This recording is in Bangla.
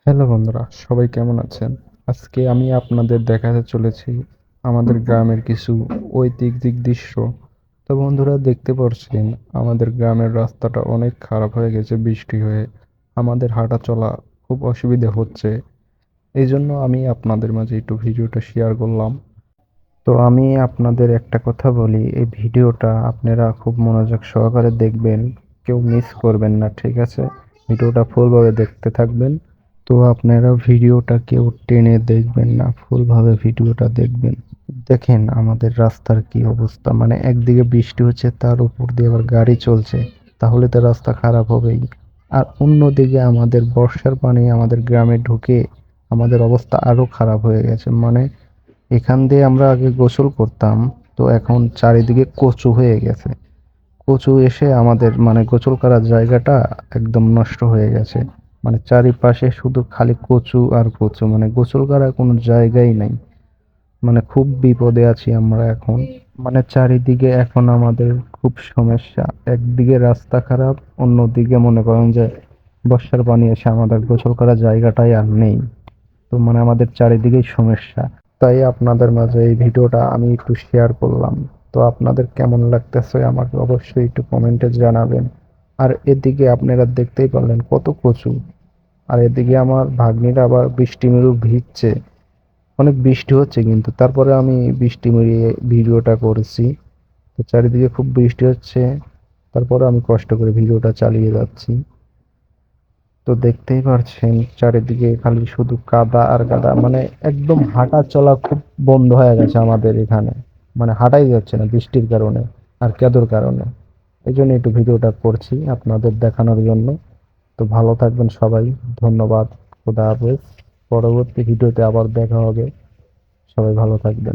হ্যালো বন্ধুরা, সবাই কেমন আছেন? আজকে আমি আপনাদের দেখাতে চলেছি আমাদের গ্রামের কিছু ঐতিহাসিক দৃশ্য। তো বন্ধুরা, দেখতে পাচ্ছেন আমাদের গ্রামের রাস্তাটা অনেক খারাপ হয়ে গেছে বৃষ্টি হয়ে। আমাদের হাঁটা চলা খুব অসুবিধা হচ্ছে। এই জন্য আমি আপনাদের মাঝে একটু ভিডিওটা শেয়ার করলাম। তো আমি আপনাদের একটা কথা বলি, এই ভিডিওটা আপনারা খুব মনোযোগ সহকারে দেখবেন, কেউ মিস করবেন না, ঠিক আছে? ভিডিওটা ফুলভাবে দেখতে থাকবেন। তো আপনারা ভিডিওটা কেউ টেনে দেখবেন না, ফুলভাবে ভিডিওটা দেখবেন। দেখেন আমাদের রাস্তার কি অবস্থা, মানে একদিকে বৃষ্টি হচ্ছে, তার উপর দিয়ে আবার গাড়ি চলছে, তাহলে তো রাস্তা খারাপ হবেই। আর অন্যদিকে আমাদের বর্ষার পানি আমাদের গ্রামে ঢুকে আমাদের অবস্থা আরো খারাপ হয়ে গেছে। মানে এখান দিয়ে আমরা আগে গোসল করতাম, তো এখন চারিদিকে কচু হয়ে গেছে। কচু এসে আমাদের মানে গোসল করার জায়গাটা একদম নষ্ট হয়ে গেছে। মানে চারিপাশে শুধু খালি কচু আর কচু, মানে গোসল করার কোনো জায়গাই নাই। মানে খুব বিপদে আছি আমরা এখন। মানে চারিদিকে এখন আমাদের খুব সমস্যা। একদিকে রাস্তা খারাপ, অন্যদিকে মনে করেন যে বর্ষার পানি এসে আমাদের গোসল করার জায়গাটাই আর নেই। তো মানে আমাদের চারিদিকেই সমস্যা। তাই আপনাদের মাঝে এই ভিডিওটা আমি একটু শেয়ার করলাম। তো আপনাদের কেমন লাগতেছে আমাকে অবশ্যই একটু কমেন্টে জানাবেন। আর এদিকে আপনারা দেখতেই পারলেন কত কচু। আর এদিকে আমার ভাগ্নিরা আবার বৃষ্টি মেরু ভিজছে। অনেক বৃষ্টি হচ্ছে কিন্তু তারপরে আমি বৃষ্টি মেরিয়ে ভিডিওটা করেছি। তো চারিদিকে খুব বৃষ্টি হচ্ছে, তারপরে আমি কষ্ট করে ভিডিওটা চালিয়ে যাচ্ছি। তো দেখতেই পারছেন চারিদিকে খালি শুধু কাদা আর কাদা, মানে একদম হাঁটা চলা খুব বন্ধ হয়ে গেছে আমাদের এখানে। মানে হাঁটাই যাচ্ছে না বৃষ্টির কারণে আর কাদুর কারণে। এই জন্য একটু ভিডিওটা করছি আপনাদের দেখানোর জন্য। তো ভালো থাকবেন সবাই। ধন্যবাদ। খোদা হাফেজ। পরবর্তী ভিডিওতে আবার দেখা হবে। সবাই ভালো থাকবেন।